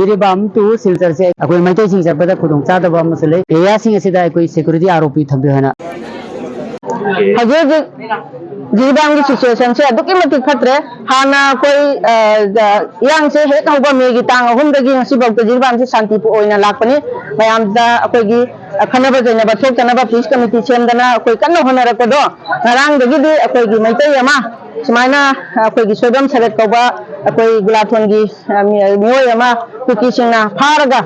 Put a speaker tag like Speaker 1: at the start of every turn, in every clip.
Speaker 1: Iribam to Silter say, I will maintain a better Kudung Sada Bamusale, Yasing a Sida, security ROP Tambihana.
Speaker 2: जीवन की situation से अदुकी मतिक फत्रे हाना कोई यांग से हेक होगा Maggi तांग हुम दगी हसी बक्तो जीवन से शांति पु ओइना लाकपनी मयाम दा अकोगी खनबा जने बथोक तनबा पीस कमिटी चेमदना कोई कन्नो होना रखदो नारांग दगी दे अकोगी मैतै यमा सुमाइना अकोगी सोदम सरेट कोबा अकोई गुलाथोनगी मियोय यमा कुकी सिंगना फारगा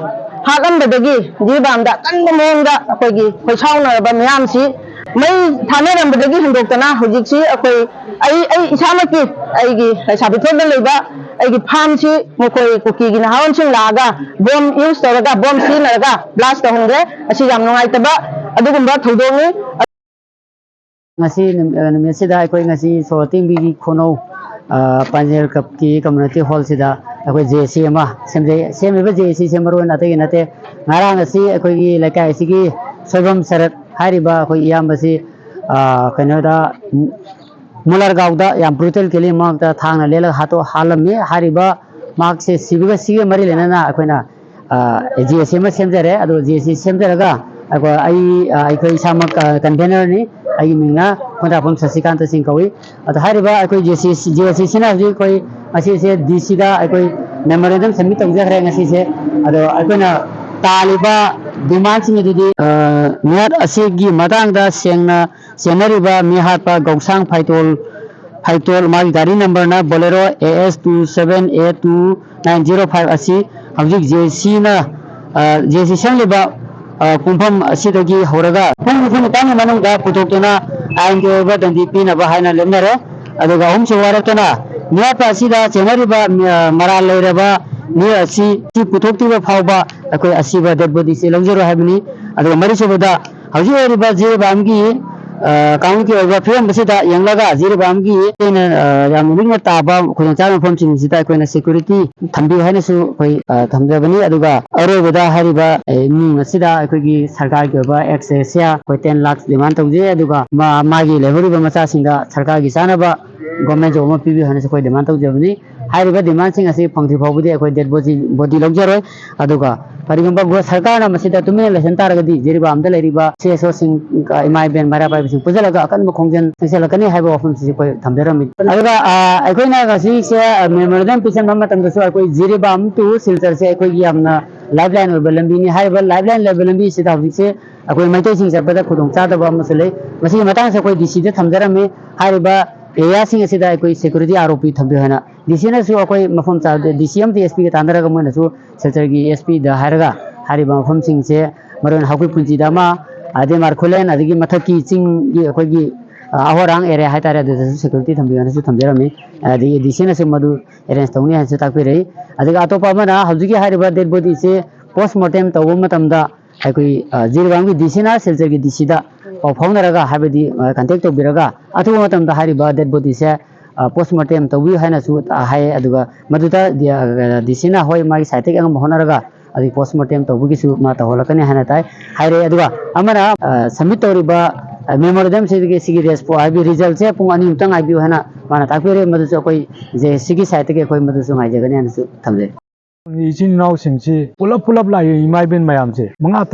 Speaker 2: हागम बदगी जीवन दा कन्नो मोंगा अकोगी खोसाउना बा मयाम सी मैं थाने रंबदगी हंदोक्तना हुजिक्सी अकोई इसामकी अगी साबिथोद लेबा अगी फार्म सी मकोई कुकी गी नहावन सिंग लागा बम यूज तौरगा बम सीनरगा ब्लास्ट तहंगे असी याम नुंगाइतबा अदुगुंबा थौदोंनि
Speaker 1: ngasi nimesida akoi ngasi sorting bi khono panjer kap ki community hall sida akoi JC ma sembe JC semaro na te nate ngara ngasi akoi gi lakai sigi soibam sarat hariba akoi yambasi kanada mulargaoda yam brutal kele mak ta thangna lela hato halam me hariba mak se sibiga sige mari lena na akoi na JC ma semjare ado JC semjaraga akoi ai samak container ni आई मिंगना कोंडापम ससिकांत सिंह कवि अत हारिबा अकोई जेसी सिना जी कोई असी से DC दा अकोई memorandum submit तौजखरे ngasi से अदो अकोना तालिबा demand सिंग दिदि net असिगी मतांग दा सेंगना सेनरिबा मिहापा गौसांग phytol मागी गाड़ी नंबर ना बोलेरो AS27A2905 असि हबजिक जेसी ना जेसी संलिबा कुंफम असिदगी होरगा पुंग तांग मनंगा पुथोक्तना आइन के ओबा दंदी पीना बहायना लेमनरे अदुगा हम सवारतना नियापा असिदा चेनरिबा मरा लेरबा नि असि ति पुथोक्तिबा फावबा अकोय असिबा देबदी से लंजरो हाबनी अदुगा मरिसोबदा हजि ओरिबा जे बामगी काउंटी ओबा फ्रेम बसिदा यंगलागा जे बामगी तेन यामुनिंग ताबा खुनचाम फम सिंसिता कोइना सिक्योरिटी थंबी हाइनसु कोइ थंबजबनी अदुगा अरोबदा हरिबा नि मसिदा कोइगी सरकार के ओबा एक्सेसिया कोइ 10 लाख डिमांड तौजे अदुगा मागी लेबरिबा मचा सिंगा सरकार की सानबा गवर्नमेंट जॉब पीबी हाइनसु कोइ डिमांड तौजबनी हाइरिबा डिमांड सिंग असि फंगथि फावबदि कोइ डेड बॉडी लौजरोय अदुगा परिगंबा गो सरकार ना मसिदा तुमिने लेसन तारगदि जेरिबा आमदा लेरिबा सेसो सिंग इमाय बेन मारा पाइब सिंग पुजलगा अकन खोंजन सेलकनी हाइबा ऑफिस से कोइ थमदरमि अदुगा अखोइना गसी से मेमोरेंडम पिसन ममतम दसो कोइ जेरिबा आम टू सिल्टर से कोइ यामना लाइफलाइन ओबा लंबिनी हाइबा लाइफलाइन लेवल लंबी से तावि से अखोइ मैतै सिंग सबदा खुदों चादबा मसले मसि मतांग से कोइ डीसी दे थमदरमि हाइबा एरिया सिंग असिदा कोइ सिक्योरिटी आरोपी थम्बि हना डीसी ने सु कोइ मफम चा डीसीएम एसपी के तांदरगा मोना सु सेल्टर की एसपी द हारगा हारिबा मफम सिंग से मरन हाकुइ पुंजी दामा आदि मारखुलेन आदि मथकी चिंग की कोइ की ahorang area hai tare de security thambi ana su thamjerami adi disi na se madu arrange tawni han se takpi rei adiga atopa amana hauji hariba dead body se post mortem tawum matamda haikoi jirwang gi disi na seljer gi disi da phonaraga habedi contact to biraga athu matamda hariba dead body se post mortem tawi haina su hai aduga maduta disi na hoi magi site ke ang honaraga adi post mortem tawgi su ma ta holakani haina tai haire aduga amana submit tawriba memorandum से सिगी रेस्पो आबी result से पुंग अनि उतंग आबी हैना माना ताकपेरे मदुसो कोइ जे सिगी site के कोइ मदुसो माइजगने अनसु थमजे
Speaker 3: इचिन नाउ सिंगसी पुलप लाई इमाइबेन मयाम से मंगा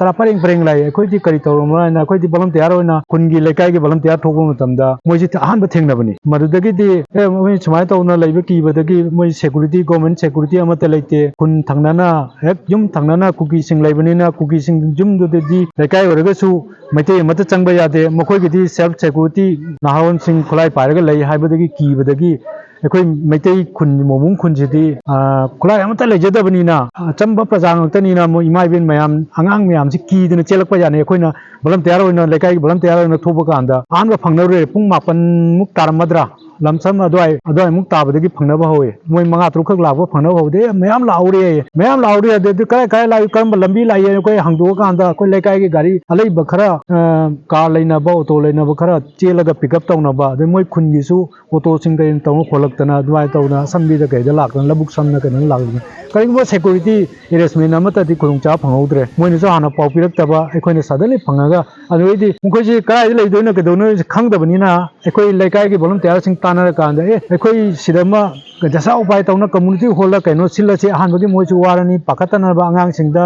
Speaker 3: तरा परेंग लाई कोइदि करि तौरमना कोइदि बलम तयार होना खुनगी लेकाय के बलम तयार थोबो मतमदा मोइसि अहान ब थेंगनबनी मदुदगी दि मोइ समाय तौना लैबे कीबदगी मोइ सिक्योरिटी गवर्नमेंट सिक्योरिटी अमते लैते खुन थंगनाना एक जुम थंगनाना कुकी सिंग लैबनिना कुकी सिंग जुम दुदि लेकाय ओरगसु मैते मत चंगबा यादे मखोइगिदि सेल्फ सिक्योरिटी नाहावन सिंग खुलाई पारगा लै हाइबदगी कीबदगी अखोई मैते खुन मोमुंग खुनजिदि खुलाई अमता लेजदबनिना चंबा प्रजांगतनिना मो इमाइबेन मयाम अंगांग मयाम सि कीदना चेलकपा याने अखोइना बलम तयार होइना लेकाय बलम तयार होइना थोबा कांदा आनबा फंगनरे पुंग 9 मुक तारमद्रा लमसम अदवाय मुक ताबदगी फंगनबा होय मोय मंगा तुखक लाबो फंगनबा होदे मयाम लाउरे दे काय लाई करम लंबी लाई कोई हंगदो कांदा कोई लेकाय की गाड़ी अलई बखरा कार लेनाबा ऑटो लेनाबा खरा चेलगा पिकअप तौनबा दे मोय खुनगिसु ऑटो सिंग कइन तौन खोलक्तना अदवाय तौना संबीदा कइदा लाकन लबुक समना कइन लाकन कइबो सिक्योरिटी अरेंजमेंट अमतदि खुंचा फंगौद्रे मोयनसु हाना पाउ पिरक्तबा अखोइना सदले फंगागा अदुइदि मुखोजि काय लेदोना कदोनो खंगदबनिना अखोइ लेकाय की वॉलंटियर सिंग तानर कांदा अखोई सिदमा जसा उपाय तौना कम्युनिटी हॉल कनो सिलसे अहानबगी मोइसु वारनी पाखतनबा आंगांसिंगदा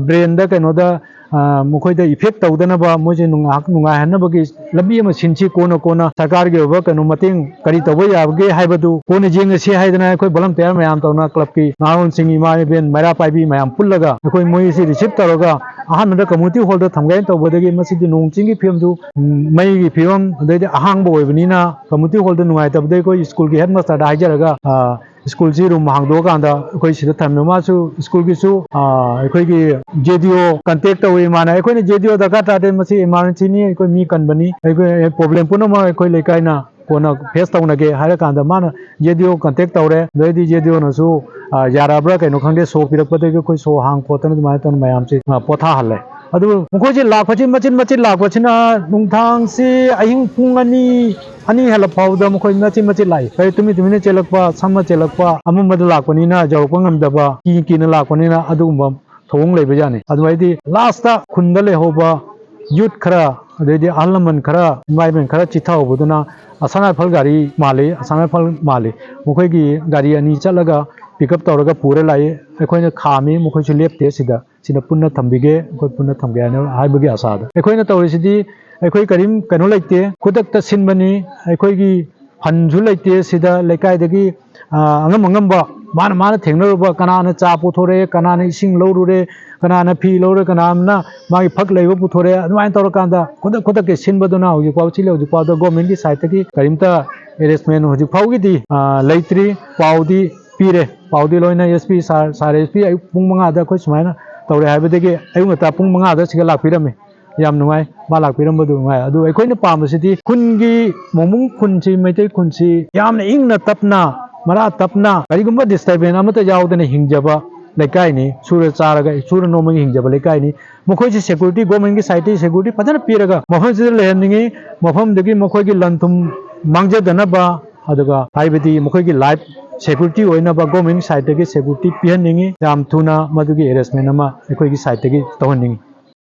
Speaker 3: ब्रेन दा कनो दा मखोइदा इफेक्ट तौदनबा मोइसे नुंगाहनबगी लंबी अमा सिनसी कोना कोना सरकार गे ओबा कनो मतेंग करी तौबा याबगे हाइबदु कोने जेंगसे हाइदना अखोई वॉलंटियर मयाम तौना क्लब की नाउन सिंगी माय बेन मैरा पाइबी मयाम पुल्लगा अखोई मोइसे रिसीव तौरगा अहानबदा कम्युनिटी हॉल दा थमगाइन तौबदगी मसिदि नोंचिंगी फियमदु मई फियम अदैदि अहांगबो ओइबनिना कम्युनिटी हॉल दा नुंगाइ तबदे कोई स्कूल की हेडमास्टर दा हाइजरगा स्कूल जी रूम हांगदो कांदा अखोई सिदा थमनो मासु स्कूल की सु अखोई की जेडीओ कांटेक्ट तौई माना अखोई जेडीओ दरकार तादे मसि इमरजेंसी नि अखोई मी कनबनी अखोई प्रॉब्लम पुनमा अखोई लेकाइना कोना फेस तौनगे हारे कांदा माना जेडीओ कांटेक्ट तौरे दैदि जेडीओ नसु याराब्रा कनो खंगे सो पिरकपदे अखोई सो हांग पोतन माय तन मयाम से पोथा हल्ले अदु मखोजे लाखोजे मचिन मचिन लाखोचिना नुंथांग से अहिंग पुंग अनि हल फाउदा मखोइ मचिन मचिन लाई कई तुमिने चेलकपा सम चेलकपा अममद लाखोनिना जौप ngамदबा किन लाखोनिना अदुगुम थोंग लेबे जाने अदुवाइदि लास्ट ता खुंदा लेहोबा यूथ खरा अदैदि अहलमन खरा माइबेन खरा चिथाउबदुना असना फल गाड़ी माले असना फल माले मखोइगी गाड़ी अनि चलगा पिकअप तौरगा पूरे लाई अखोइना खामी मखोइसु लेपते सिदा पुन्ना थंबिगे अखोइ पुन्ना थंगे आने हाइबगी आसादा अखोइना तौरिसिदि अखोइ करीम कनो लेते खुदकता सिनबनी अखोइगी फनजु लेते सिदा लेकाइदगी अंगम मान मान थेंगनरुबा कनाना चा पुथोरे कनाना इसिंग लौरुरे कनाना फी लौरे कनाना मागी फक लेबो पुथोरे अदुमाइन तौरकांदा खुदक के सिनबदुना हुजि पाउ चिले हुजि पाउ गवर्नमेंट की साइड तकी करीमता अरेंजमेंट हुजि पाउगिदि लेत्रि पाउदी पीरे पाउदी लोइना एसपी सार एसपी पुंग मंगा अखोइ सुमाइना तौरे हाइबदगी अयुंगता पुंग मंगा सिगा लाखपिरमे याम नुंगाइ मा लाखपिरमबदु नुंगाइ अदु अखोइना पामबसिदि खुनगी मोमुंग खुनसी मैतै खुनसी यामना इंगना तपना मरा तपना करिगुम्बा डिस्टर्बेंस अमता यावदने हिंगजबा लेकाइनी सूर चारगा सूर नोमंग हिंगजबा लेकाइनी मखोइसि सिक्योरिटी गवर्नमेंट की साइड सिक्योरिटी फजन पीरगा मफम से लेहनिंगी मफम दगी मखोइगी लंथुम मांगजदनबा अदुगा हाइबदी मखोइगी लाइफ सिक्योरिटी ओइनबा गवर्नमेंट साइड तगी सिक्योरिटी पिहनिंगी याम थुना मदुगी अरेंजमेंट अमा अखोइगी साइड तगी तहनिंगी